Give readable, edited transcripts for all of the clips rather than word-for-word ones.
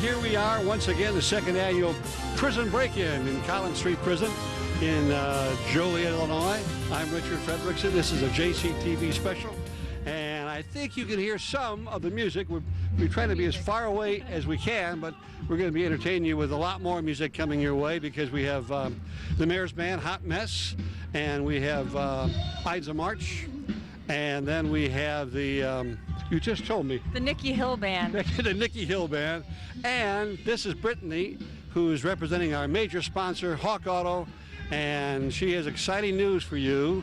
here we are once again, the second annual prison break-in in Collins Street Prison in Joliet, Illinois. I'm Richard Fredrickson. This is a JCTV special, and I think you can hear some of the music. We're trying to be as far away as we can, but we're going to be entertaining you with a lot more music coming your way because we have the Mayor's Band, Hot Mess, and we have Ides of March, and then we have the, you just told me. The Nikki Hill Band. The Nikki Hill Band. And this is Brittany, who is representing our major sponsor, Hawk Auto, and she has exciting news for you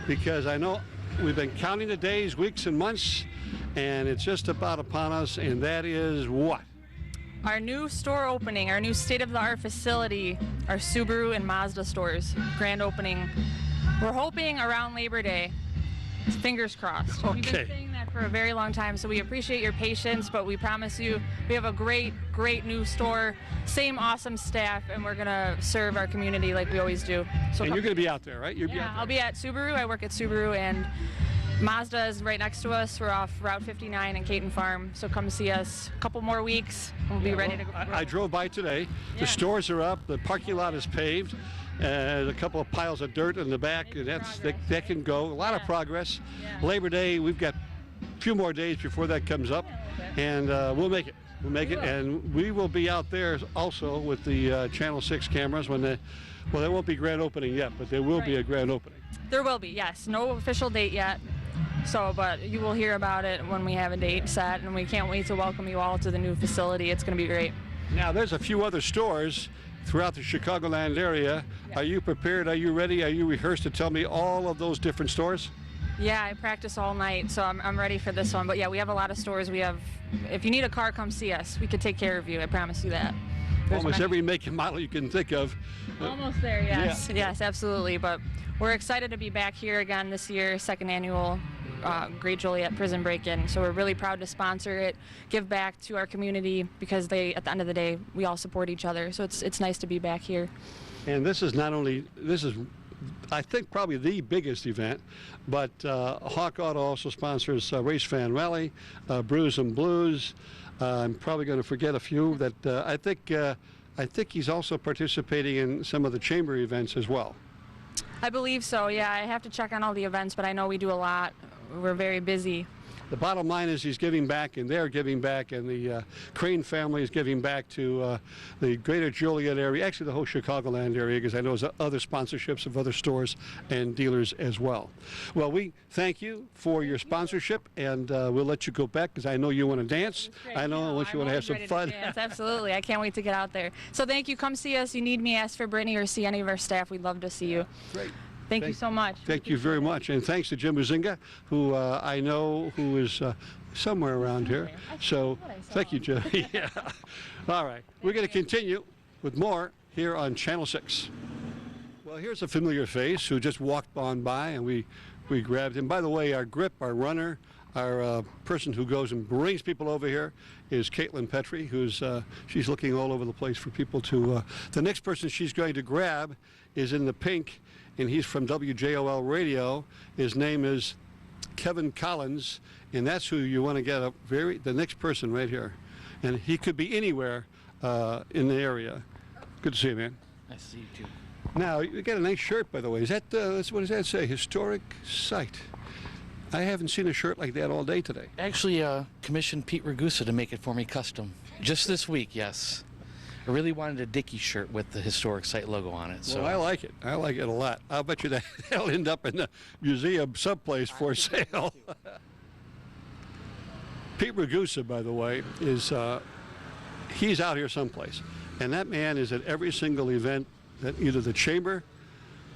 because I know we've been counting the days, weeks, and months, and it's just about upon us, and that is what? Our new store opening, our new state-of-the-art facility, our Subaru and Mazda stores, grand opening. We're hoping around Labor Day. Fingers crossed. Okay. We've been saying that for a very long time, so we appreciate your patience, but we promise you we have a great new store, same awesome staff, and we're going to serve our community like we always do. So and you're going to be out there, right? I'll be at Subaru. I work at Subaru, and Mazda is right next to us. We're off Route 59 and Caton Farm, so come see us. A couple more weeks, we'll be ready to go. I drove by today. Yeah. The stores are up. The parking lot is paved. There's a couple of piles of dirt in the back, and that can go. A lot of progress. Yeah. Labor Day, we've got a few more days before that comes up, and we'll make it. We'll make it, and we will be out there also with the Channel 6 cameras when well, there won't be grand opening yet, but there will be a grand opening. There will be, yes. No official date yet. So, but you will hear about it when we have a date set, and we can't wait to welcome you all to the new facility. It's going to be great. Now, there's a few other stores throughout the Chicagoland area. Yeah. Are you prepared? Are you ready? Are you rehearsed to tell me all of those different stores? Yeah, I practice all night, so I'm ready for this one. But yeah, we have a lot of stores. We have, if you need a car, come see us. We could take care of you. I promise you that. Almost every make and model you can think of. Almost there, yes. Yeah. Yes, absolutely. But we're excited to be back here again this year, second annual Great Joliet Prison Break-In. So we're really proud to sponsor it, give back to our community because at the end of the day, we all support each other. So it's nice to be back here. And this is I think probably the biggest event, but Hawk Auto also sponsors Race Fan Rally, Brews and Blues. I'm probably going to forget a few that I think he's also participating in some of the chamber events as well. I believe so, yeah. I have to check on all the events, but I know we do a lot. We're very busy. The bottom line is he's giving back, and they're giving back, and the Crane family is giving back to the greater Joliet area, actually the whole Chicagoland area, because I know there's other sponsorships of other stores and dealers as well. Well, we thank you for your sponsorship, and we'll let you go back because I know you want to dance. I know once you want to have some fun. Yes, absolutely. I can't wait to get out there. So thank you. Come see us. You need me, ask for Brittany or see any of our staff. We'd love to see you. Great. Thank you so much. Thank you very much. And thanks to Jim Muzinga, who I know who is somewhere around here. So thank you, Jim. Yeah. All right. We're going to continue with more here on Channel 6. Well, here's a familiar face who just walked on by, and we grabbed him. By the way, our grip, our runner, our person who goes and brings people over here is Caitlin Petrie, who's she's looking all over the place for people to. The next person she's going to grab is in the pink, and he's from WJOL Radio. His name is Kevin Collins, and that's who you want to get the next person right here. And he could be anywhere in the area. Good to see you, man. Nice to see you too. Now, you got a nice shirt, by the way. Is that, what does that say? Historic site. I haven't seen a shirt like that all day today. Actually, commissioned Pete Ragusa to make it for me custom. Just this week, yes. I really wanted a Dickie shirt with the historic site logo on it. So well, I like it. I like it a lot. I'll bet you that'll end up in the museum someplace for sale. Pete Ragusa, by the way, is he's out here someplace. And that man is at every single event that either the chamber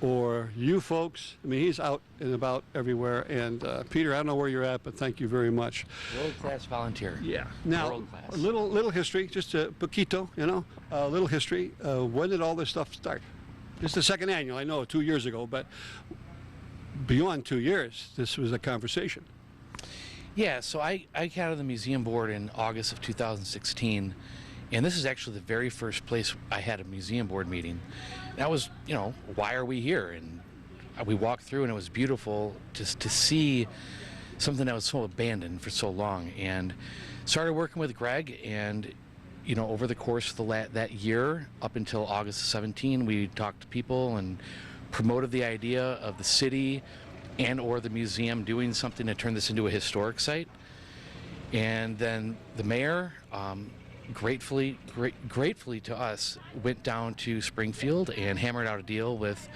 or you folks. I mean, he's out and about everywhere. And Peter, I don't know where you're at, but thank you very much. World-class volunteer. Yeah. Now, a little history, just a poquito, you know, a little history. When did all this stuff start? This is the second annual, I know, 2 years ago, but beyond 2 years, this was a conversation. Yeah, so I got out of the museum board in August of 2016, and this is actually the very first place I had a museum board meeting. And I was, you know, why are we here? And we walked through, and it was beautiful just to see something that was so abandoned for so long. And started working with Greg, and over the course of that year up until August of 17, we talked to people and promoted the idea of the city and or the museum doing something to turn this into a historic site. And then the mayor, gratefully to us, went down to Springfield and hammered out a deal with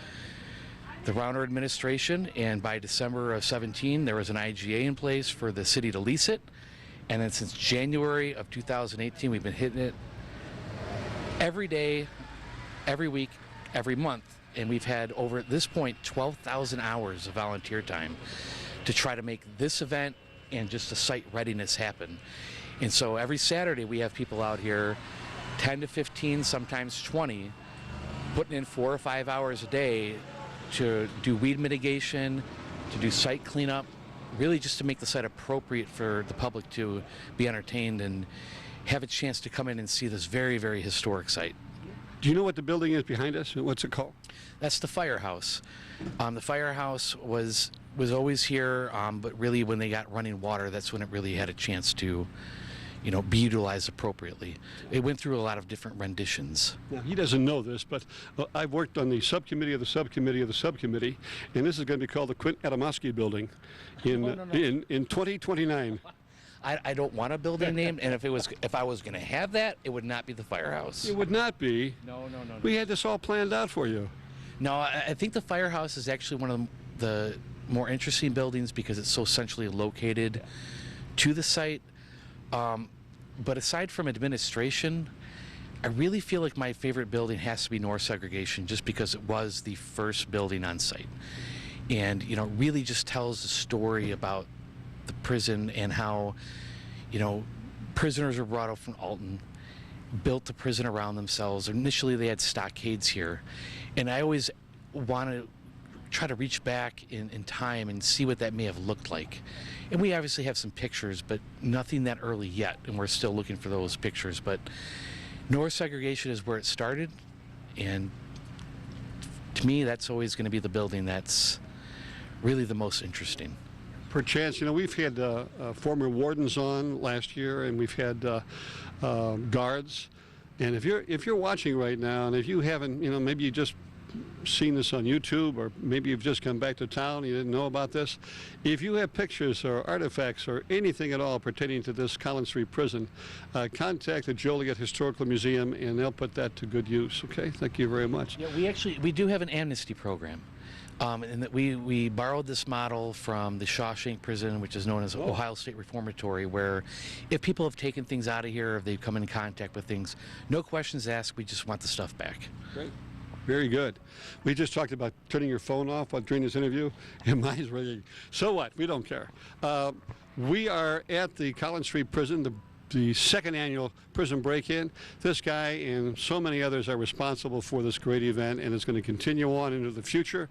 the Rauner administration, and by December of 17 there was an IGA in place for the city to lease it. And then since January of 2018 we've been hitting it every day, every week, every month, and we've had over at this point 12,000 hours of volunteer time to try to make this event and just the site readiness happen. And so every Saturday we have people out here, 10 to 15, sometimes 20, putting in 4 or 5 hours a day to do weed mitigation, to do site cleanup, really just to make the site appropriate for the public to be entertained and have a chance to come in and see this very, very historic site. Do you know what the building is behind us? What's it called? That's the firehouse. The firehouse was always here, but really when they got running water, that's when it really had a chance to be utilized appropriately. It went through a lot of different renditions. Now, he doesn't know this, but I've worked on the subcommittee of the subcommittee of the subcommittee, and this is going to be called the Quint Adamowski Building in 2029. I don't want a building name, and if I was going to have that, it would not be the firehouse. It would not be. No. We had this all planned out for you. No, I think the firehouse is actually one of the more interesting buildings because it's so centrally located to the site. But aside from administration, I really feel like my favorite building has to be North Segregation, just because it was the first building on site. And, really just tells the story about the prison and how, prisoners were brought up from Alton, built the prison around themselves. Initially, they had stockades here. And I always want to try to reach back in time and see what that may have looked like. And we obviously have some pictures, but nothing that early yet, and we're still looking for those pictures. But North Segregation is where it started, and to me, that's always going to be the building that's really the most interesting. Perchance, we've had former wardens on last year, and we've had guards. And if you're watching right now, and if you haven't, maybe you just seen this on YouTube, or maybe you've just come back to town, you didn't know about this. If you have pictures or artifacts or anything at all pertaining to this Collins Street prison, contact the Joliet Historical Museum and they'll put that to good use. Okay, thank you very much. Yeah, we do have an amnesty program. And that we borrowed this model from the Shawshank prison, which is known as Ohio State Reformatory, where if people have taken things out of here, if they've come in contact with things, no questions asked, we just want the stuff back. Great. Very good. We just talked about turning your phone off during this interview, and mine's ringing. So what? We don't care. We are at the Collins Street Prison, the second annual prison break-in. This guy and so many others are responsible for this great event, and it's going to continue on into the future.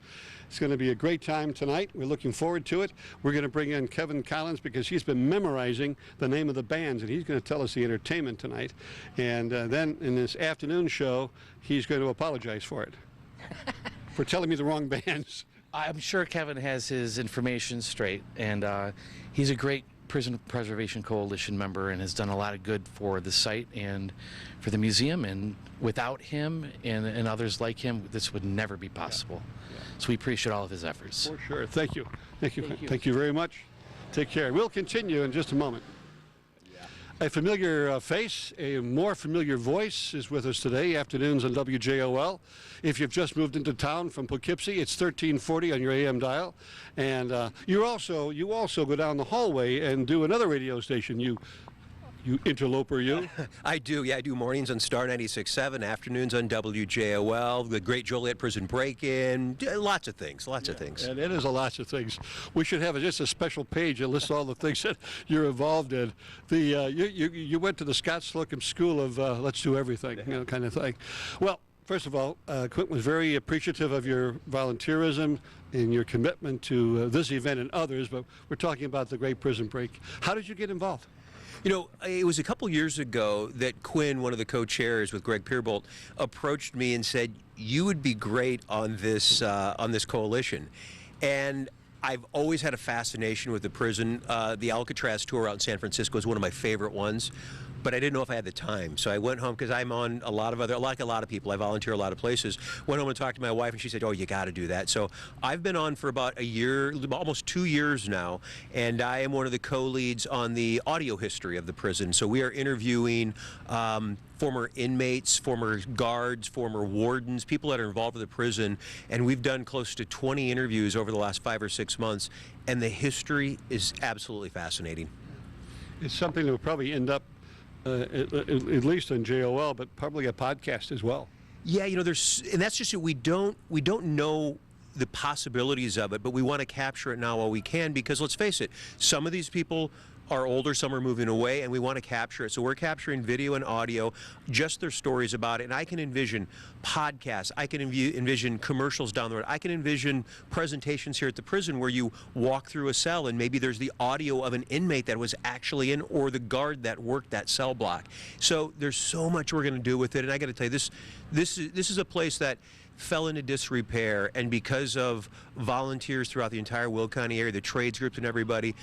It's going to be a great time tonight. We're looking forward to it. We're going to bring in Kevin Collins because he's been memorizing the name of the bands, and he's going to tell us the entertainment tonight. And then in this afternoon show, he's going to apologize for it, for telling me the wrong bands. I'm sure Kevin has his information straight, and he's a great Prison Preservation Coalition member and has done a lot of good for the site and for the museum. And without him and others like him, this would never be possible. Yeah. So we appreciate all of his efforts. For sure. Thank you. Thank you. Thank you very much. Take care. We'll continue in just a moment. A familiar face, a more familiar voice is with us today, afternoons on WJOL. If you've just moved into town from Poughkeepsie, it's 1340 on your AM dial. And you also go down the hallway and do another radio station. You interloper, you? I do, yeah. I do mornings on Star 96.7, afternoons on WJOL, the Great Joliet Prison Break-In, lots of things, lots of things. And it is a lots of things. We should have just a special page that lists all the things that you're involved in. You went to the Scott Slocum School of Let's Do Everything, kind of thing. Well, first of all, Quint was very appreciative of your volunteerism and your commitment to this event and others, but we're talking about the Great Prison Break. How did you get involved? It was a couple years ago that Quinn, one of the co-chairs with Greg Peerbolt, approached me and said, you would be great on this coalition. And I've always had a fascination with the prison. The Alcatraz tour out in San Francisco is one of my favorite ones. but I didn't know if I had the time. So I went home because I'm on like a lot of people, I volunteer a lot of places. Went home and talked to my wife, and she said, "Oh, you got to do that." So I've been on for about a year, almost 2 years now, and I am one of the co-leads on the audio history of the prison. So we are interviewing former inmates, former guards, former wardens, people that are involved with the prison, and we've done close to 20 interviews over the last 5 or 6 months, and the history is absolutely fascinating. It's something that will probably end up at least on JOL, but probably a podcast as well. Yeah, and that's just it. We don't know the possibilities of it, but we want to capture it now while we can, because let's face it, some of these people are older, some are moving away, and we want to capture it. So we're capturing video and audio, just their stories about it. And I can envision podcasts, I can envision commercials down the road, I can envision presentations here at the prison where you walk through a cell and maybe there's the audio of an inmate that was actually in, or the guard that worked that cell block. So there's so much we're going to do with it. And I got to tell you, this is a place that fell into disrepair, and because of volunteers throughout the entire Will County area, the trades groups and everybody,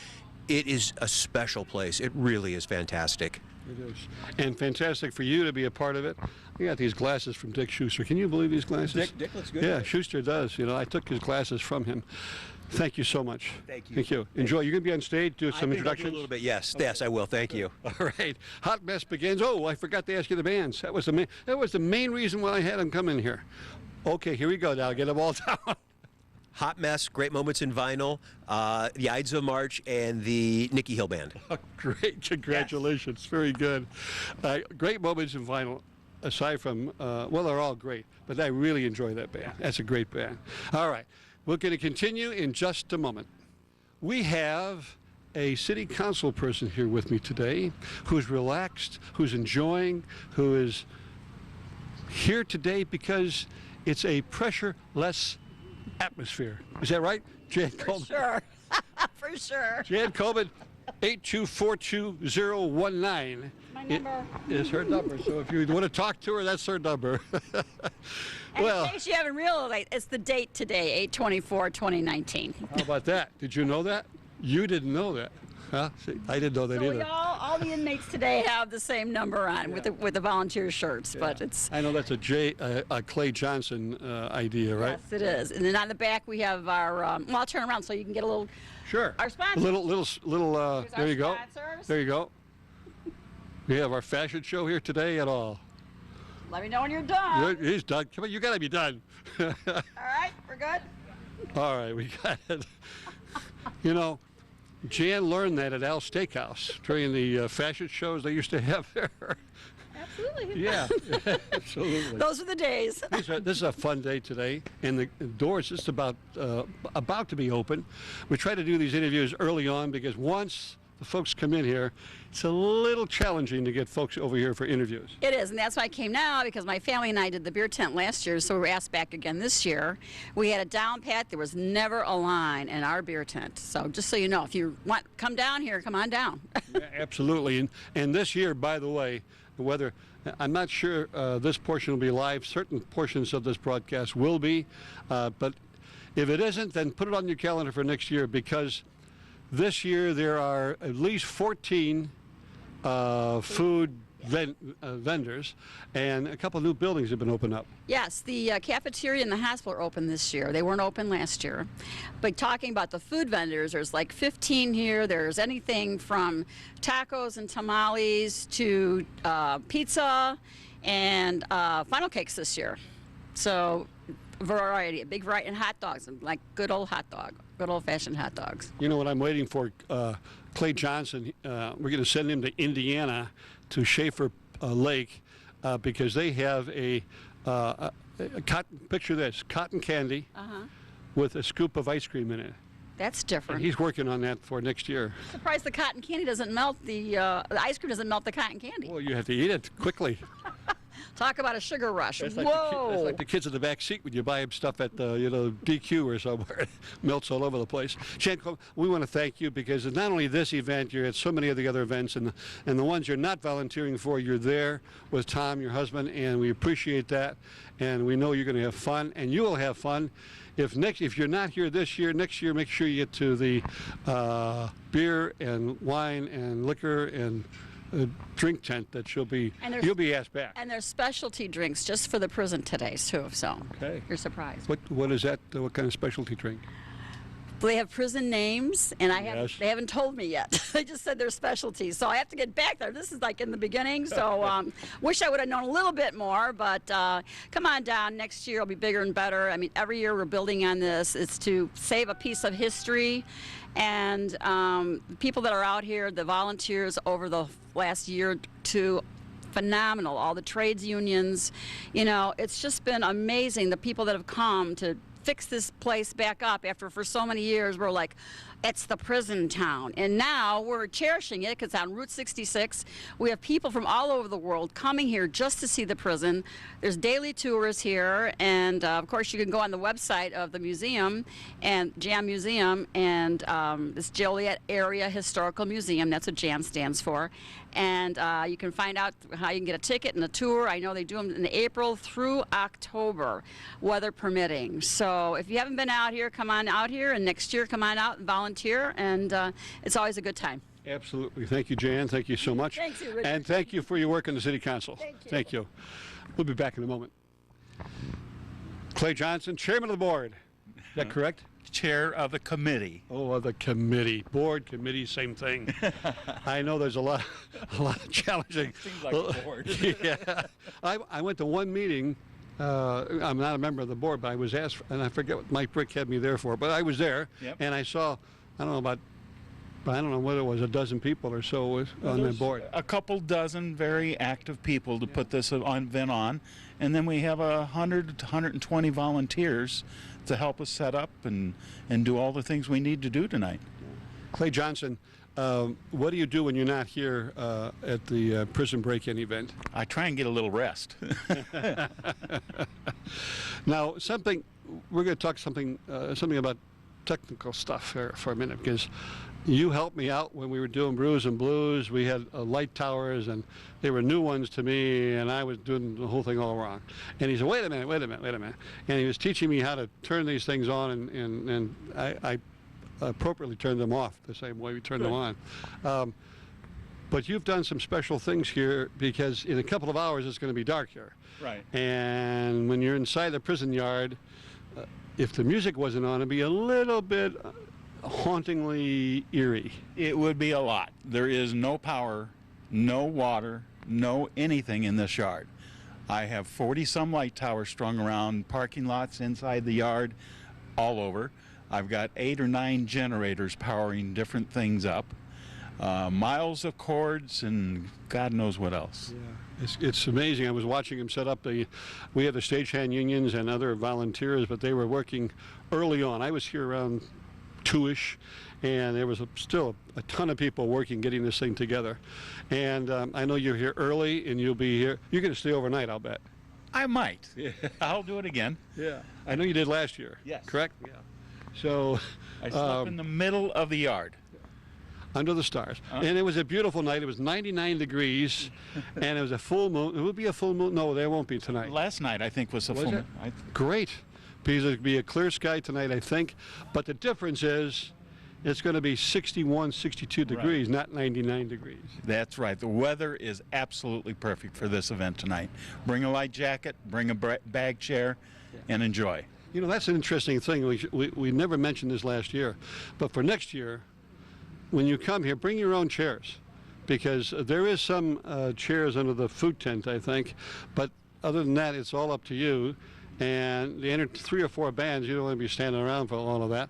it is a special place. It really is fantastic. It is. And fantastic for you to be a part of it. We got these glasses from Dick Schuster. Can you believe these glasses? Dick looks good. Yeah, Schuster does. You know, I took his glasses from him. Thank you so much. Thank you. Thank you. Enjoy. You're going to be on stage, do some introductions? A little bit, yes. Okay. Yes, I will. Thank you. All right. Hot Mess begins. Oh, I forgot to ask you the bands. That was the main reason why I had them come in here. Okay, here we go now. Get them all down. Hot Mess, Great Moments in Vinyl, the Ides of March, and the Nikki Hill Band. Oh, great. Congratulations. Yes. Very good. Great Moments in Vinyl, aside from, well, they're all great, but I really enjoy that band. That's a great band. All right. We're going to continue in just a moment. We have a city council person here with me today who's relaxed, who's enjoying, who is here today because it's a pressure-less atmosphere. Is that right? Jan Coleman? Sure. For sure. Jan Coleman, 8242019. My number. Is her number. So if you want to talk to her, that's her number. Well, in case you haven't realized, it's the date today, 8/24/2019. How about that? Did you know that? You didn't know that. Huh? See, I didn't know that So either. all the inmates today have the same number on with the volunteer shirts, but it's. I know that's a Clay Johnson idea, right? Yes, it is. And then on the back we have our. Well, I'll turn around so you can get a little. Sure. Our sponsors. Little. Here's There our you go. sponsors. There you go. We have our fashion show here today at all. Let me know when you're done. He's done. Come on, you got to be done. All right, we're good. All right, we got it. You know, Jan learned that at Al's Steakhouse during the fashion shows they used to have there. Absolutely. Yeah, absolutely. Those are the days. This is a fun day today, and the doors just about to be open. We try to do these interviews early on because once the folks come in here, it's a little challenging to get folks over here for interviews. It is, and that's why I came now, because my family and I did the beer tent last year, so we were asked back again this year. We had a down pat. There was never a line in our beer tent. So just so you know, if you want come down here, come on down. Yeah, absolutely. And this year, by the way, the weather, I'm not sure this portion will be live. Certain portions of this broadcast will be. But if it isn't, then put it on your calendar for next year, because this year there are at least 14 food vendors, and a couple of new buildings have been opened up. Yes, the cafeteria and the hospital are open this year. They weren't open last year. But talking about the food vendors, there's like 15 here. There's anything from tacos and tamales to pizza and funnel cakes this year. So variety, a big variety, and hot dogs, like good old-fashioned hot dogs. You know what I'm waiting for? Clay Johnson, we're going to send him to Indiana, to Schaefer Lake, because they have a cotton, picture this, cotton candy with a scoop of ice cream in it. That's different. And he's working on that for next year. Surprised the cotton candy doesn't melt, the ice cream doesn't melt the cotton candy. Well, you have to eat it quickly. Talk about a sugar rush. That's Whoa! That's like the kids in the back seat when you buy them stuff at DQ or somewhere. It melts all over the place. Jan, we want to thank you, because it's not only this event, you're at so many of the other events, and the ones you're not volunteering for, you're there with Tom, your husband, and we appreciate that. And we know you're going to have fun, and you will have fun. If you're not here this year, next year, make sure you get to the beer and wine and liquor and drink tent that you'll be asked back. And there's specialty drinks just for the prison today too. So Okay. you're surprised. What is that? What kind of specialty drink? They have prison names, and Yes. they haven't told me yet. They just said their specialties, so I have to get back there. This is like in the beginning, so wish I would have known a little bit more, but come on down. Next year will be bigger and better. I mean, every year we're building on this. It's to save a piece of history, and the people that are out here, the volunteers over the last year or two, phenomenal. All the trades unions, you know, it's just been amazing. The people that have come to fix this place back up after for so many years we're like, it's the prison town, and now we're cherishing it because on Route 66 we have people from all over the world coming here just to see the prison. There's daily tours here, and of course you can go on the website of the museum and JAM Museum, and this Joliet Area Historical Museum, that's what JAM stands for, and you can find out how you can get a ticket and a tour. I know they do them in April through October, weather permitting. So if you haven't been out here, come on out here, and next year come on out and volunteer, and it's always a good time. Absolutely. Thank you, Jan. Thank you so much. Thank you, Richard. And thank you for your work in the City Council. Thank you. Thank you. We'll be back in a moment. Clay Johnson, Chairman of the Board. Is that correct? Chair of the committee. Oh, of the committee. Board, committee, same thing. I know there's a lot of challenging. Seems like a board. Yeah. I went to one meeting. I'm not a member of the board, but I was asked, and I forget what Mike Brick had me there for, but I was there, Yep. and I saw, I don't know whether it was a dozen people or so on the There's board. A couple dozen very active people to put this event on, and then we have 100 to 120 volunteers to help us set up and do all the things we need to do tonight. Clay Johnson, what do you do when you're not here at the prison break-in event? I try and get a little rest. Now, we're going to talk something about technical stuff here for a minute, because you helped me out when we were doing Brews and Blues. We had light towers, and they were new ones to me, and I was doing the whole thing all wrong. And he said, wait a minute. And he was teaching me how to turn these things on, and I appropriately turned them off the same way we turned them on. But you've done some special things here, because in a couple of hours it's going to be dark here. Right. And when you're inside the prison yard, if the music wasn't on, it'd be a little bit hauntingly eerie. It would be a lot. There is no power, no water, no anything in this yard. I have 40-some light towers strung around parking lots, inside the yard, all over. I've got 8 or 9 generators powering different things up. Miles of cords and God knows what else. Yeah, it's amazing. I was watching him set up we had the stagehand unions and other volunteers, but they were working early on. I was here around 2-ish, and there was still a ton of people working, getting this thing together. And I know you're here early, and you'll be here. You're going to stay overnight, I'll bet. I might. I'll do it again. Yeah. I know you did last year. Yes. Correct? Yeah. So I slept in the middle of the yard. under the stars. And it was a beautiful night. It was 99 degrees, and it was a full moon. It would be a full moon. No, there won't be tonight. Last night, I think, was a Was full it? moon. Great, because it'll be a clear sky tonight, I think. But the difference is it's going to be 61, 62 degrees, not 99 degrees. That's right. The weather is absolutely perfect for this event tonight. Bring a light jacket, bring a bag chair, and enjoy. You know, that's an interesting thing. We never mentioned this last year. But for next year, when you come here, bring your own chairs, because there is some chairs under the food tent, I think. But other than that, it's all up to you. And they entered 3 or 4 bands. You don't want to be standing around for all of that.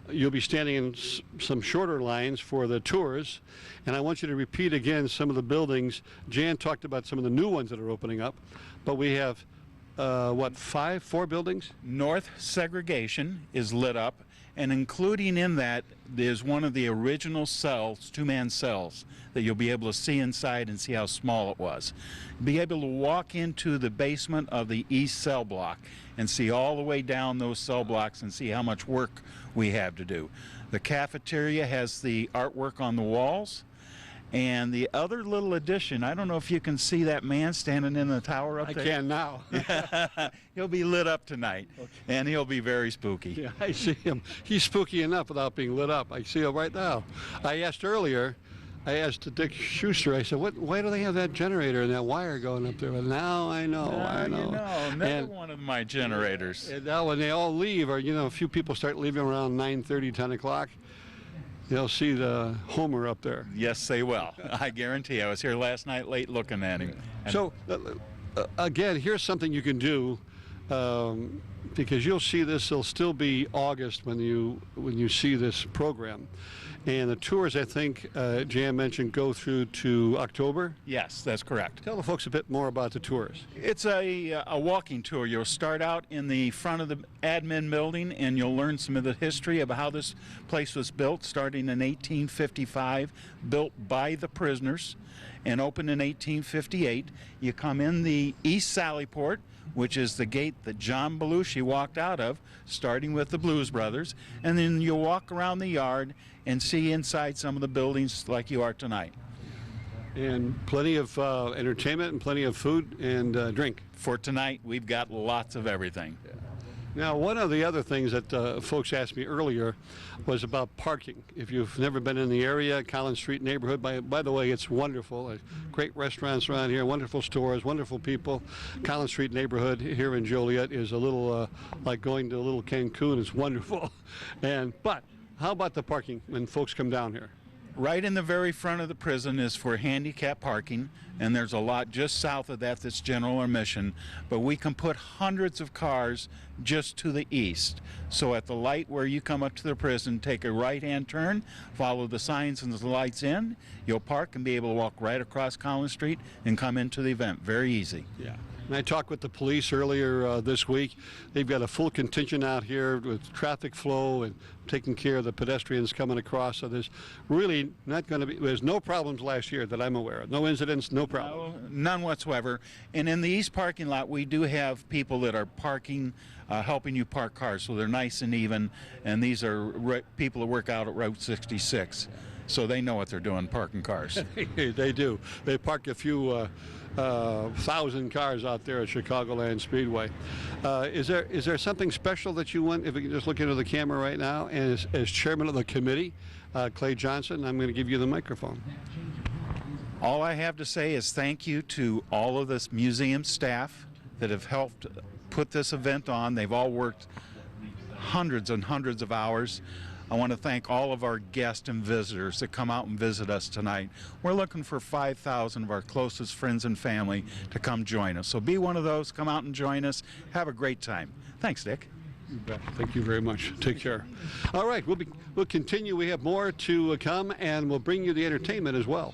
You'll be standing in some shorter lines for the tours. And I want you to repeat again some of the buildings. Jan talked about some of the new ones that are opening up. But we have, 4 buildings? North segregation is lit up, and including in that is one of the original cells, 2-man cells, that you'll be able to see inside and see how small it was. Be able to walk into the basement of the east cell block and see all the way down those cell blocks and see how much work we have to do. The cafeteria has the artwork on the walls. And the other little addition, I don't know if you can see that man standing in the tower up I there. can now. He'll be lit up tonight, and he'll be very spooky. Yeah, I see him. He's spooky enough without being lit up. I see him right now. I asked earlier, I asked Dick Schuster, I said, why do they have that generator and that wire going up there? Well, now I know, I know. You know, another And- one of my generators. And now when they all leave, or, a few people start leaving around 9:30, 10 o'clock, they'll see the Homer up there. Yes, they will. I guarantee. I was here last night late looking at him. And So, again, here's something you can do, because you'll see this. It'll still be August when you see this program, and the tours, I think Jan mentioned, go through to October. yes, that's correct. Tell the folks a bit more about the tours. It's a walking tour. You'll start out in the front of the admin building, and you'll learn some of the history of how this place was built, starting in 1855, built by the prisoners, and opened in 1858. You come in the East Sallyport, which is the gate that John Belushi walked out of, starting with the Blues Brothers, and then you'll walk around the yard and see inside some of the buildings like you are tonight. And plenty of entertainment and plenty of food and drink. For tonight, we've got lots of everything. Now, one of the other things that folks asked me earlier was about parking. If you've never been in the area, Collins Street neighborhood, by the way, it's wonderful. Great restaurants around here, wonderful stores, wonderful people. Collins Street neighborhood here in Joliet is a little like going to a little Cancun. It's wonderful. But how about the parking when folks come down here? Right in the very front of the prison is for handicap parking, and there's a lot just south of that that's general admission, but we can put hundreds of cars just to the east. So at the light where you come up to the prison, take a right-hand turn, follow the signs and the lights in, you'll park and be able to walk right across Collins Street and come into the event. Very easy. Yeah. And I talked with the police earlier this week. They've got a full contingent out here with traffic flow and taking care of the pedestrians coming across. So there's really not going to be, there's no problems last year that I'm aware of. No incidents, no problem. None whatsoever. And in the east parking lot, we do have people that are parking, helping you park cars, so they're nice and even. And these are people that work out at Route 66, so they know what they're doing, parking cars. They do. They park a few 1,000 cars out there at Chicagoland Speedway. Is there something special that you want? If we can just look into the camera right now, and as chairman of the committee, Clay Johnson, I'm going to give you the microphone. All I have to say is thank you to all of this museum staff that have helped put this event on. They've all worked hundreds and hundreds of hours. I want to thank all of our guests and visitors that come out and visit us tonight. We're looking for 5,000 of our closest friends and family to come join us. So be one of those, come out and join us. Have a great time. Thanks, Dick. You bet. Thank you very much. Take care. All right, we'll continue. We have more to come, and we'll bring you the entertainment as well.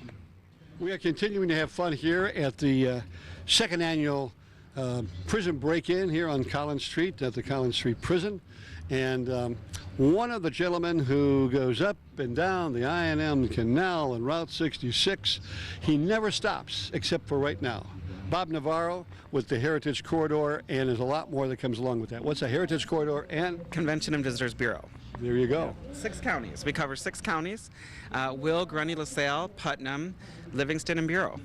We are continuing to have fun here at the second annual prison break-in here on Collins Street at the Collins Street Prison. And one of the gentlemen who goes up and down the I&M Canal and Route 66, he never stops except for right now. Bob Navarro with the Heritage Corridor, and there's a lot more that comes along with that. What's a Heritage Corridor and? Convention and Visitors Bureau. There you go. 6 counties. We cover 6 counties: Will, Grundy, LaSalle, Putnam, Livingston, and Bureau.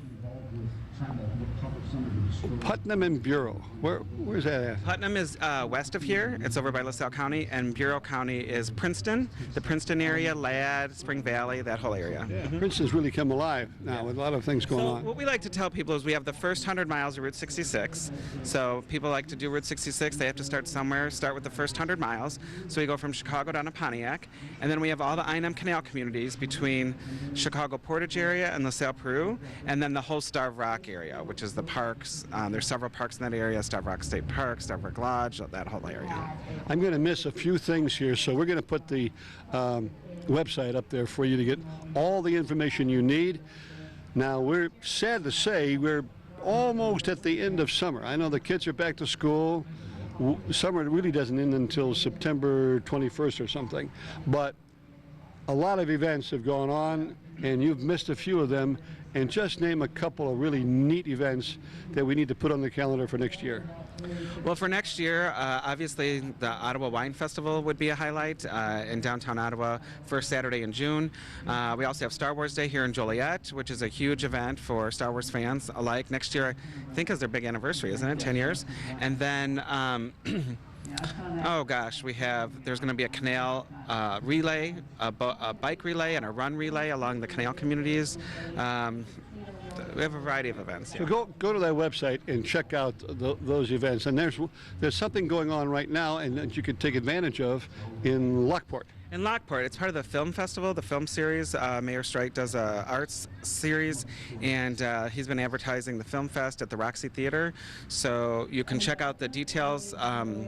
Putnam and Bureau. Where's that at? Putnam is west of here. It's over by LaSalle County, and Bureau County is Princeton, the Princeton area, Ladd, Spring Valley, that whole area. Yeah. Princeton's really come alive now with a lot of things going So on. what we like to tell people is we have the first 100 miles of Route 66. So if people like to do Route 66, they have to start somewhere, start with the first 100 miles. So we go from Chicago down to Pontiac, and then we have all the I&M Canal communities between Chicago Portage area and LaSalle, Peru, and then the whole Starved Rock area, which is the parks. There's several parks in that area: Starved Rock State Park, Starved Rock Lodge, that whole area. I'm going to miss a few things here, so we're going to put the website up there for you to get all the information you need. Now, we're sad to say we're almost at the end of summer. I know the kids are back to school. Summer really doesn't end until September 21st or something, but a lot of events have gone on, and you've missed a few of them. And just name a couple of really neat events that we need to put on the calendar for next year. Well, for next year, obviously the Ottawa Wine Festival would be a highlight in downtown Ottawa, first Saturday in June. We also have Star Wars Day here in Joliet, which is a huge event for Star Wars fans alike. Next year, I think, is their big anniversary, isn't it? 10 years. And then Oh gosh, there's going to be a canal relay, a bike relay, and a run relay along the canal communities. We have a variety of events. So go to that website and check out those events. And there's something going on right now, and that you could take advantage of in Lockport. In Lockport, it's part of the film festival, the film series. Mayor Strike does a arts series, and he's been advertising the film fest at the Roxy Theater. So you can check out the details on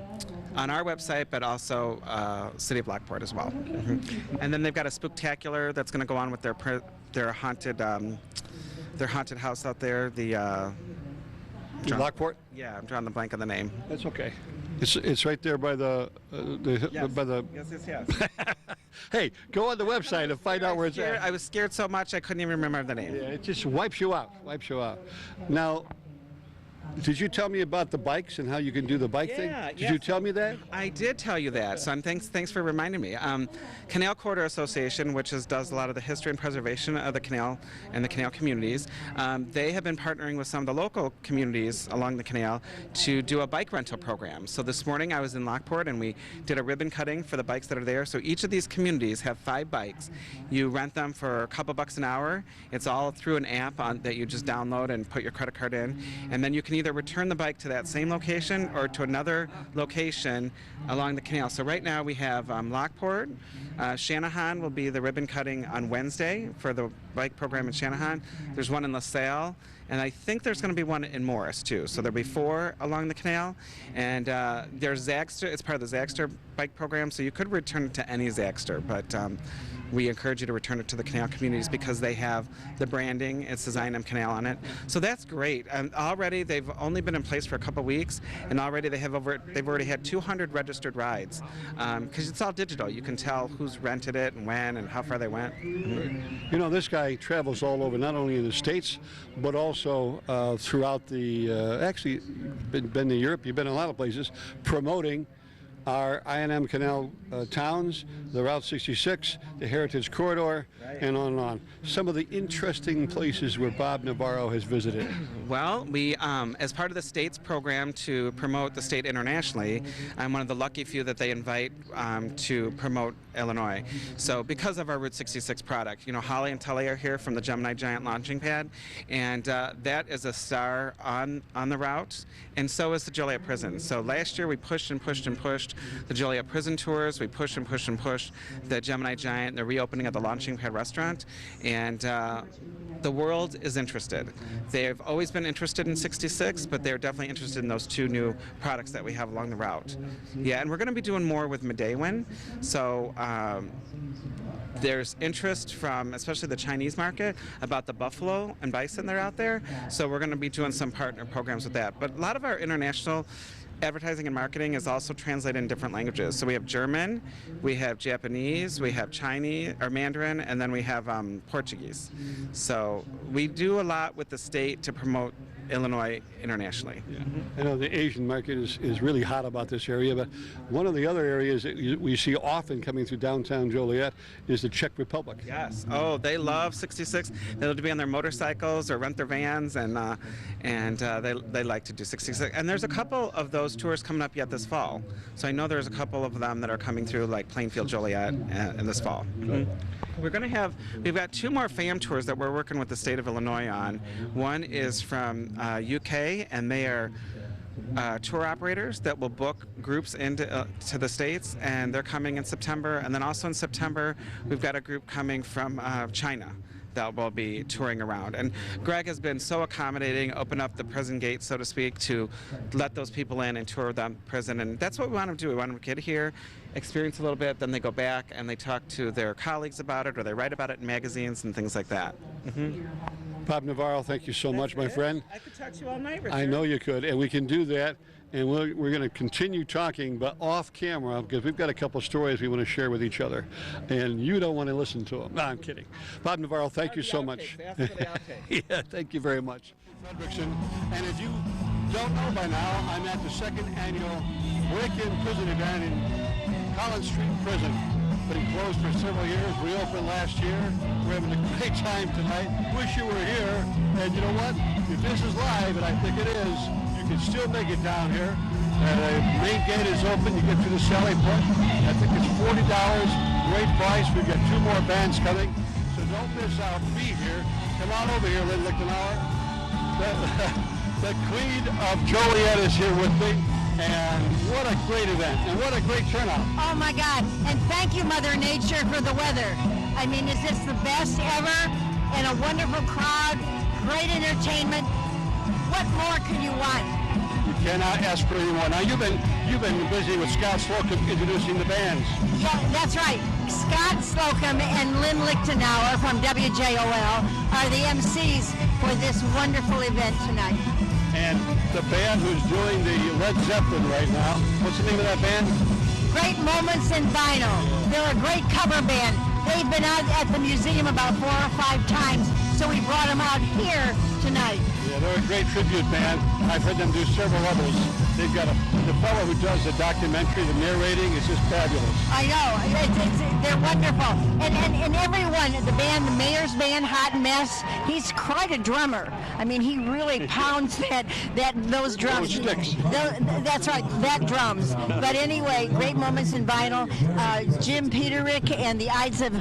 our website, but also City of Lockport as well. And then they've got a spooktacular that's going to go on with their haunted house out there. In Lockport? Yeah, I'm drawing the blank on the name. That's okay. It's right there by the Yes. Hey, go on the website and find out where it's at. I was scared so much I couldn't even remember the name. Yeah, it just wipes you out. Now, did you tell me about the bikes and how you can do the bike thing? Did you tell me that? I did tell you that, son. Thanks for reminding me. Canal Corridor Association, which does a lot of the history and preservation of the canal and the canal communities, they have been partnering with some of the local communities along the canal to do a bike rental program. So this morning I was in Lockport and we did a ribbon cutting for the bikes that are there. So each of these communities have 5 bikes. You rent them for a couple bucks an hour. It's all through an app that you just download and put your credit card in, and then you can either return the bike to that same location or to another location along the canal. So right now we have Lockport. Shanahan will be the ribbon cutting on Wednesday for the bike program in Shanahan. There's one in LaSalle, and I think there's going to be one in Morris too. So there'll be 4 along the canal, and there's Zaxter. It's part of the Zaxter bike program, so you could return it to any Zaxter, but we encourage you to return it to the canal communities because they have the branding. It says I&M Canal on it. So that's great. Already they've only been in place for a couple weeks, and already they've already had 200 registered rides because it's all digital. You can tell who's rented it and when and how far they went. You know, this guy travels all over, not only in the States, but also throughout the, actually, been to Europe, you've been in a lot of places, promoting our I&M Canal towns, the Route 66, the Heritage Corridor, and on and on. Some of the interesting places where Bob Navarro has visited. Well, we, as part of the state's program to promote the state internationally, I'm one of the lucky few that they invite to promote Illinois. So because of our Route 66 product, you know, Holly and Tully are here from the Gemini Giant launching pad, and that is a star on the route, and so is the Joliet Prison. So last year we pushed and pushed and pushed the Joliet Prison tours. We pushed and pushed and pushed the Gemini Giant, the reopening of the launching pad restaurant, and the world is interested. They've always been interested in 66, but they're definitely interested in those 2 new products that we have along the route. Yeah, and we're going to be doing more with Medewin. So there's interest from especially the Chinese market about the buffalo and bison that are out there. So we're going to be doing some partner programs with that. But a lot of our international advertising and marketing is also translated in different languages. So we have German, we have Japanese, we have Chinese or Mandarin, and then we have Portuguese. So we do a lot with the state to promote Illinois internationally. Yeah. I know the Asian market is really hot about this area, but one of the other areas that we see often coming through downtown Joliet is the Czech Republic. Yes. Oh, they love 66. They love to be on their motorcycles or rent their vans, and they like to do 66. And there's a couple of those tours coming up yet this fall. So I know there's a couple of them that are coming through, like Plainfield, Joliet, in this fall. Mm-hmm. We've got 2 more FAM tours that we're working with the state of Illinois on. One is from UK, and they are tour operators that will book groups into to the States, and they're coming in September. And then also in September, we've got a group coming from China that will be touring around. And Greg has been so accommodating, open up the prison gate, so to speak, to let those people in and tour the prison. And that's what we want them to do. We want them to get here, experience a little bit, then they go back and they talk to their colleagues about it, or they write about it in magazines and things like that. Mm-hmm. Bob Navarro, thank you so much, my friend. I could talk to you all night, Richard. I know you could, and we can do that. And we're going to continue talking, but off camera, because we've got a couple stories we want to share with each other. And you don't want to listen to them. No, I'm kidding. Bob Navarro, thank you so much. Yeah, thank you very much. Frederickson. And if you don't know by now, I'm at the 2nd annual break-in prison event in Collins Street Prison. Been closed for several years, reopened last year. We're having a great time tonight. Wish you were here. And you know what? If this is live, and I think it is, you can still make it down here. The main gate is open. You get through the Sally Port. I think it's $40. Great price. We've got 2 more bands coming. So don't miss out. Be here. Come on over here, Lynn Lichtenauer. The Queen of Joliet is here with me. And what a great event. And what a great turnout. Oh my God. And thank you, Mother Nature, for the weather. I mean, is this the best ever? And a wonderful crowd, great entertainment. What more could you want? You cannot ask for any more. Now you've been busy with Scott Slocum introducing the bands. Yeah, that's right. Scott Slocum and Lynn Lichtenauer from WJOL are the MCs for this wonderful event tonight. And the band who's doing the Led Zeppelin right now, what's the name of that band? Great Moments in Vinyl. They're a great cover band. They've been out at the museum about 4 or 5 times, so we brought them out here tonight. Yeah, they're a great tribute band. I've heard them do several others. They've got the fellow who does the documentary, the narrating, is just fabulous. I know. They're wonderful. And everyone, the band, the mayor's band, Hot Mess, he's quite a drummer. I mean, he really pounds those drums. Those sticks. That's right, that drums. But anyway, Great Moments in Vinyl. Jim Peterick and the Ides of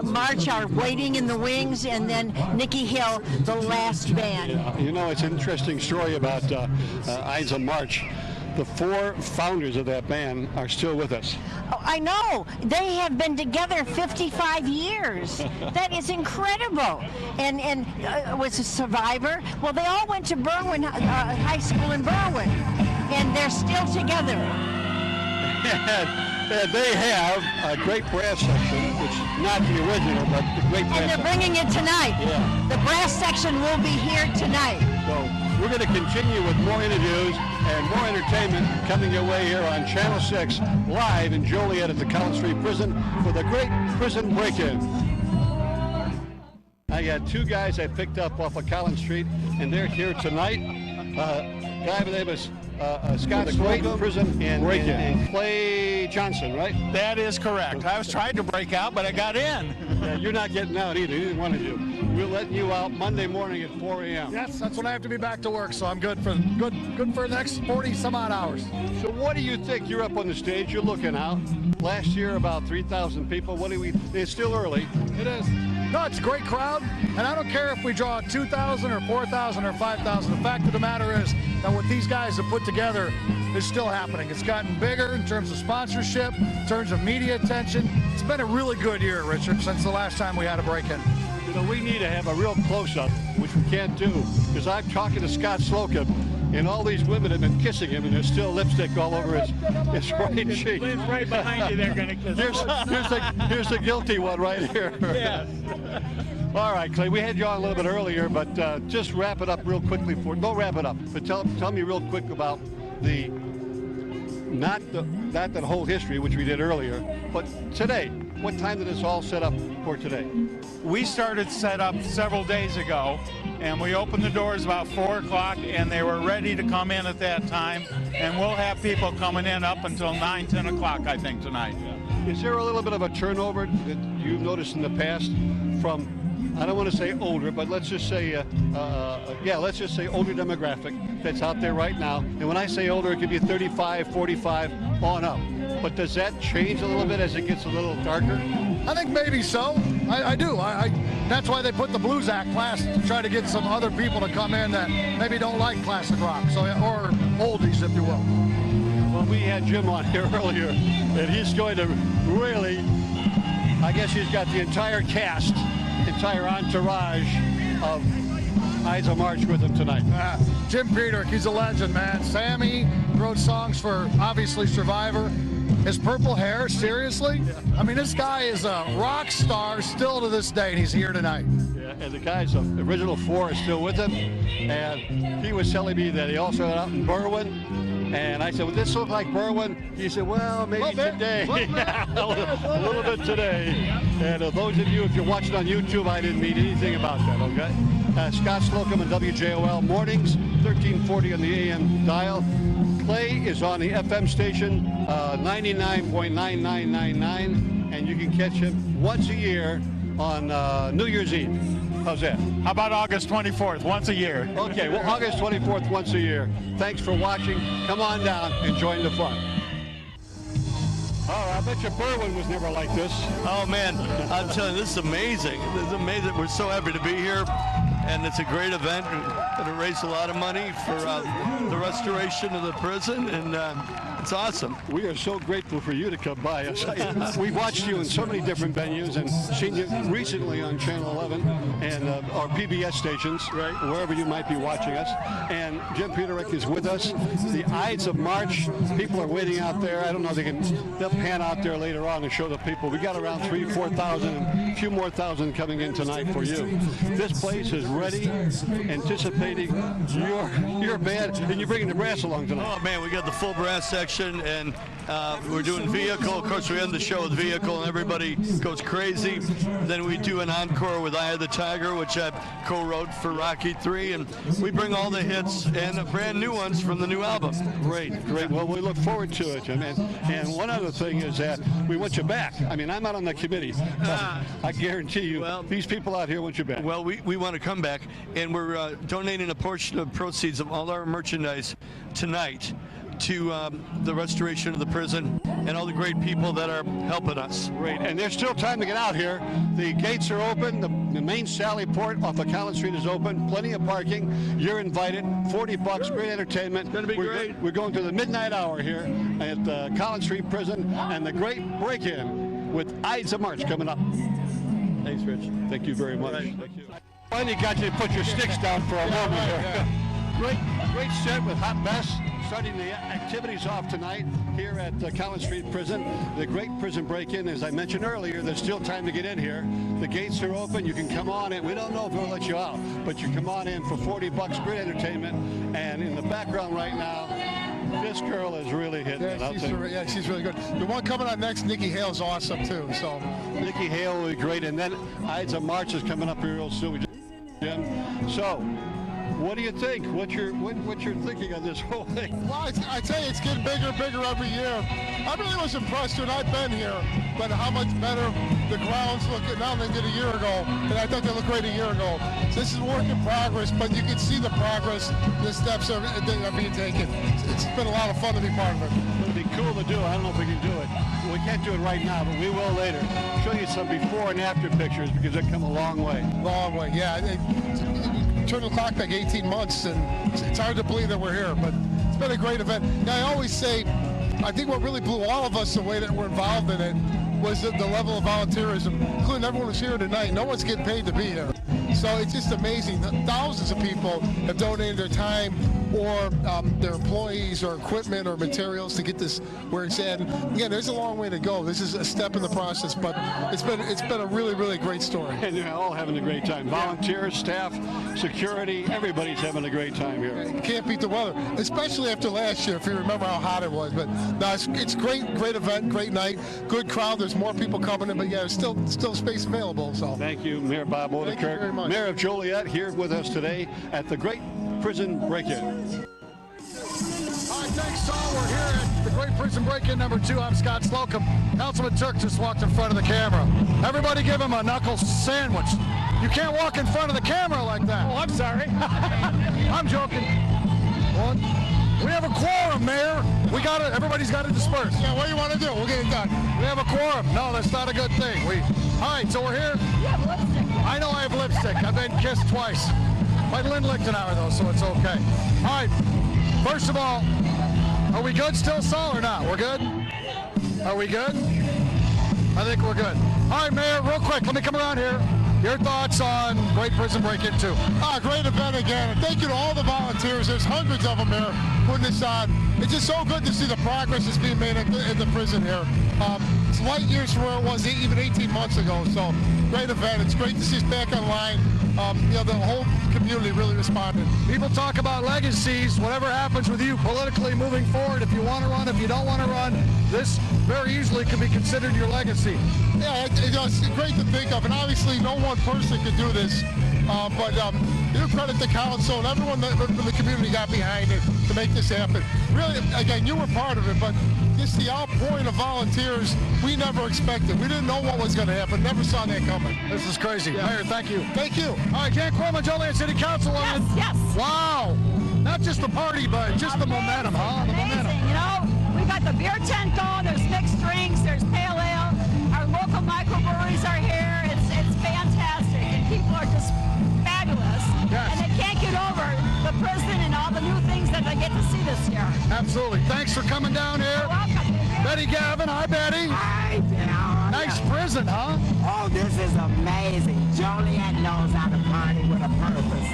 March are waiting in the wings, and then Nikki Hill, the last band. Yeah, you know, it's an interesting story about Ides of March. The 4 founders of that band are still with us. Oh, I know. They have been together 55 years. That is incredible. And was a survivor. Well, they all went to Berwyn High School in Berwyn, and they're still together. And they have a great brass section, which is not the original, but the great brass And they're bringing it tonight. Yeah. The brass section will be here tonight. So we're going to continue with more interviews and more entertainment coming your way here on Channel 6, live in Joliet at the Collins Street Prison for the Great Prison Break-In. I got 2 guys I picked up off of Collins Street, and they're here tonight. Guy by the name is Scott Slocum, prison, and Clay Johnson, right? That is correct. I was trying to break out, but I got in. Yeah, you're not getting out either. Either one of you. We're letting you out Monday morning at 4 a.m. Yes, that's when I have to be back to work, so I'm good for the next 40 some odd hours. So what do you think? You're up on the stage. You're looking out. Last year, about 3,000 people. What do we? It's still early. It is. No, it's a great crowd, and I don't care if we draw 2,000 or 4,000 or 5,000. The fact of the matter is that what these guys have put together is still happening. It's gotten bigger in terms of sponsorship, in terms of media attention. It's been a really good year, Richard, since the last time we had a break-in. You know, we need to have a real close-up, which we can't do, because I'm talking to Scott Slocum, and all these women have been kissing him, and there's still lipstick all over his right cheek. Lynn's right behind you. They're going to kiss. Here's the guilty one right here. Yes. All right, Clay, we had you on a little bit earlier, but just wrap it up real quickly. Don't wrap it up, but tell me real quick about not that whole history, which we did earlier, but today. What time did this all set up for today? We started set up several days ago, and we opened the doors about 4 o'clock, and they were ready to come in at that time, and we'll have people coming in up until 9, 10 o'clock, I think, tonight. Is there a little bit of a turnover that you've noticed in the past from, I don't want to say older, but let's just say, let's just say older demographic that's out there right now? And when I say older, it could be 35, 45 on up. But does that change a little bit as it gets a little darker? I think maybe so. I do. That's why they put the Blues Act class to try to get some other people to come in that maybe don't like classic rock, or oldies, if you will. Well, we had Jim on here earlier, and he's going to really, I guess he's got the entire cast, entire entourage of Ides of March with him tonight. Jim Peterick, he's a legend, man. Sammy wrote songs for, obviously, Survivor. His purple hair, seriously? Yeah. I mean, this guy is a rock star still to this day, and he's here tonight. Yeah, and the guys, the original 4 are still with him, and he was telling me that he also went out in Berwyn, and I said, would this look like Berwyn? He said, well, maybe today. a little bit today. And those of you, if you're watching on YouTube, I didn't mean anything about that, okay? Scott Slocum and WJOL mornings, 1340 on the AM dial. Clay is on the FM station, 99.9999, and you can catch him once a year on New Year's Eve. How's that? How about August 24th, once a year? Okay, well, August 24th, once a year. Thanks for watching. Come on down and join the fun. Oh, I bet you Berwyn was never like this. Oh man, I'm telling you, this is amazing. This is amazing. We're so happy to be here, and it's a great event. We're going to raise a lot of money for the restoration of the prison, and it's awesome. We are so grateful for you to come by us. We've watched you in so many different venues and seen you recently on Channel 11 and our PBS stations, right, wherever you might be watching us. And Jim Peterick is with us. The Ides of March, people are waiting out there. I don't know if they'll pan out there later on and show the people. We got around 3,000, 4,000, and a few more thousand coming in tonight for you. This place is ready, anticipating your band, and you're bringing the brass along tonight. Oh man, we got the full brass section, and we're doing vehicle. Of course, we end the show with vehicle, and everybody goes crazy. Then we do an encore with Eye of the Tiger, which I co-wrote for Rocky III, and we bring all the hits and brand new ones from the new album. Great, great. Well, we look forward to it, Jim. And one other thing is that we want you back. I mean, I'm not on the committee. I guarantee you, these people out here want you back. Well, we want to come back, and we're donating a portion of proceeds of all our merchandise tonight to the restoration of the prison and all the great people that are helping us. Great, and there's still time to get out here. The gates are open. The main Sally Port off of Collins Street is open. Plenty of parking. You're invited. $40, great entertainment. It's going to be great. We're going to the midnight hour here at Collins Street Prison, and the great break-in with Ides of March coming up. Thanks, Rich. Thank you very much. Right. Thank you. Finally got you to put your sticks down for a moment here. Great set with Hot Bess. Starting the activities off tonight here at Collins Street Prison. The great prison break-in, as I mentioned earlier, there's still time to get in here. The gates are open. You can come on in. We don't know if they'll let you out, but you come on in for $40, great entertainment. And in the background right now, this girl is really hitting it. She's really good. The one coming on next, Nikki Hale's awesome too. So Nikki Hale will be great. And then Ides of March is coming up here real soon. So, what do you think? What you're thinking on this whole thing? Well, I tell you, it's getting bigger and bigger every year. I really was impressed when I've been here, but how much better the grounds look now than they did a year ago, and I thought they looked great a year ago. So this is a work in progress, but you can see the progress, the steps are being taken. It's been a lot of fun to be part of it. It'd be cool to do. I don't know if we can do it. We can't do it right now, but we will later. Show you some before and after pictures because they've come a long way. Long way, yeah. Turn the clock back 18 months, and it's hard to believe that we're here, but it's been a great event. Now, I always say, I think what really blew all of us the way that we're involved in it was the level of volunteerism, including everyone who's here tonight. No one's getting paid to be here. So it's just amazing. Thousands of people have donated their time or their employees or equipment or materials to get this where it's at. And again, there's a long way to go. This is a step in the process, but it's been a really, really great story. And they're all having a great time. Volunteers, staff, security, everybody's having a great time here. You can't beat the weather, especially after last year, if you remember how hot it was. But no, it's great event, great night, good crowd. There's more people coming in, but yeah, there's still space available. So thank you, Mayor Bob Odenkirk. Thank you very much. Mayor of Joliet, here with us today at the Great Prison Break-In. All right, thanks, Saul. We're here at the Great Prison Break-In #2. I'm Scott Slocum. Councilman Turk just walked in front of the camera. Everybody give him a knuckle sandwich. You can't walk in front of the camera like that. Oh, I'm sorry. I'm joking. One. We have a quorum, Mayor. Everybody's got to disperse. Yeah, what do you want to do? We'll get it done. We have a quorum. No, that's not a good thing. All right, so we're here. You have lipstick. I know I have lipstick. I've been kissed twice. My Lynn Lichtenauer, though, so it's okay. All right, first of all, are we good still, Saul, or not? We're good? Are we good? I think we're good. All right, Mayor, real quick, let me come around here. Your thoughts on Great Prison Break-In 2? Great event again. Thank you to all the volunteers. There's hundreds of them here putting this on. It's just so good to see the progress that's being made in the prison here. It's light years from where it was even 18 months ago. So great event. It's great to see us back online. The whole community really responded. People talk about legacies. Whatever happens with you politically moving forward, if you want to run, if you don't want to run, this very easily can be considered your legacy. Yeah, it's great to think of, and obviously no one person could do this, but Give credit to council and everyone that from the community got behind it to make this happen. Really, again, you were part of it, but just the outpouring of volunteers we never expected. We didn't know what was going to happen. Never saw that coming. This is crazy. Yeah. Mayor, thank you. Thank you. All right, Jan Quillen, Joliet City Councilwoman. Yes. Wow. Not just the party, but just the momentum, huh? The momentum. You know, we got the beer tent going. There's mixed drinks. There's pale ale. Our local microbreweries are here. It's fantastic, and people are just fabulous. Yes. And they can't get over the prison and all the new things that they get to see this year. Absolutely. Thanks for coming down here. You're welcome. Betty Gavin. Hi, Betty. Hi, down. Nice prison, huh? Oh, this is amazing. Joliet knows how to party with a purpose.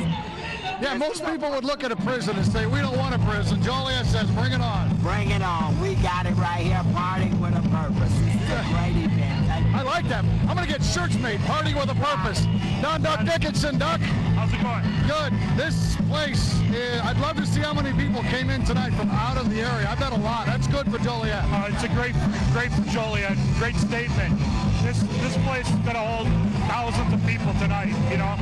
Yeah, most people would look at a prison and say, we don't want a prison. Joliet says, bring it on. Bring it on. We got it right here, partying with a purpose. This is a great event. I like that. I'm going to get shirts made, partying with a purpose. Don Duck Dickinson, Duck. How's it going? Good. This place, I'd love to see how many people came in tonight from out of the area. I bet a lot. That's good for Joliet. It's a great for Joliet. Great statement. This place is going to hold thousands of people tonight, you know.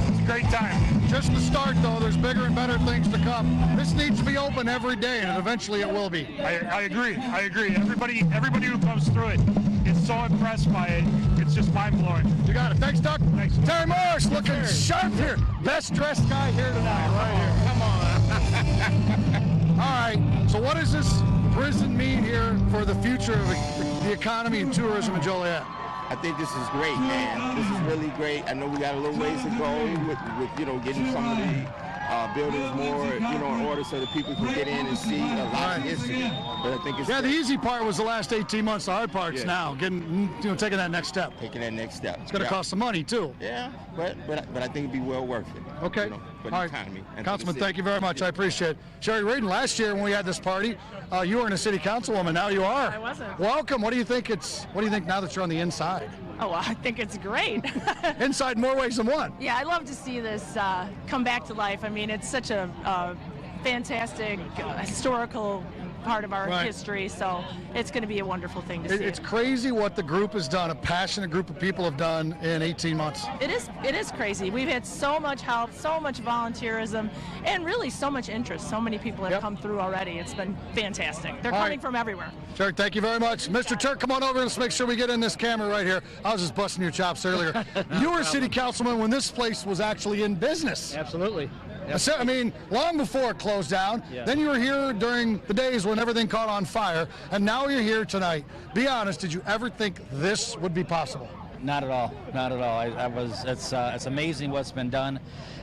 It's a great time. Just the start, though. There's bigger and better things to come. This needs to be open every day, and eventually it will be. I agree. Everybody who comes through it is so impressed by it. It's just mind-blowing. You got it. Thanks, Duck. Thanks. Terry Morris looking sharp here. Best dressed guy here tonight, right here. Come on. All right. So what does this prison mean here for the future of the economy and tourism in Joliet? I think this is great, man. This is really great. I know we got a little ways to go with you know, getting some of the buildings more, you know, in order so that people can get in and see a lot of history. But I think it's the easy part was the last 18 months. The hard part's now getting, you know, taking that next step. Taking that next step. It's going to cost some money too. Yeah, but I think it'd be well worth it. Okay. You know, for All the right. economy. And Councilman, for the thank you very much. I appreciate it. Sherry Reardon, last year when we had this party, you weren't a city councilwoman. Now you are. I wasn't. Welcome. What do you think now that you're on the inside? Oh, well, I think it's great. Inside more ways than one. Yeah, I love to see this come back to life. I mean, it's such a fantastic historical part of our history, so it's going to be a wonderful thing to see. It's crazy what the group has done, a passionate group of people have done in 18 months. It is crazy. We've had so much help, so much volunteerism, and really so much interest. So many people have come through already. It's been fantastic. They're coming from everywhere. Turk, thank you very much. Mr. Turk, come on over. Let's make sure we get in this camera right here. I was just busting your chops earlier. You were city councilman when this place was actually in business. Absolutely. I mean, long before it closed down. Yeah. Then you were here during the days when everything caught on fire, and now you're here tonight. Be honest, did you ever think this would be possible? Not at all. Not at all. It's amazing what's been done.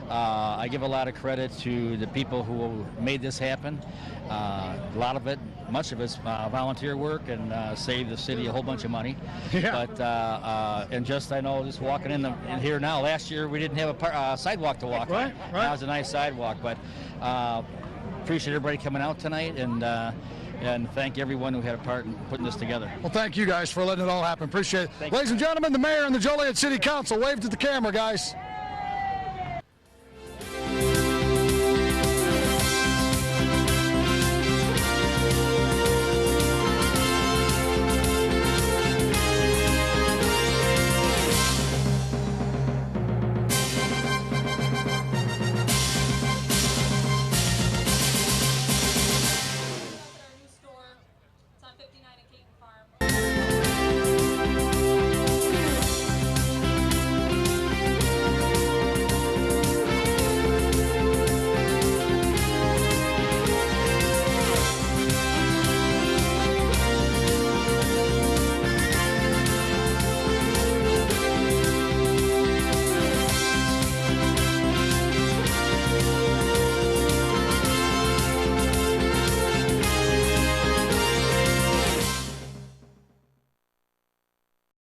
I give a lot of credit to the people who made this happen. A lot of it, much of it's volunteer work and saved the city a whole bunch of money. Yeah. But and just I know just walking in here now. Last year we didn't have a sidewalk to walk on. Now it's a nice sidewalk. But appreciate everybody coming out tonight and thank everyone who had a part in putting this together. Well, thank you guys for letting it all happen. Appreciate it. Ladies and gentlemen, the mayor and the Joliet City Council. Wave to the camera, guys.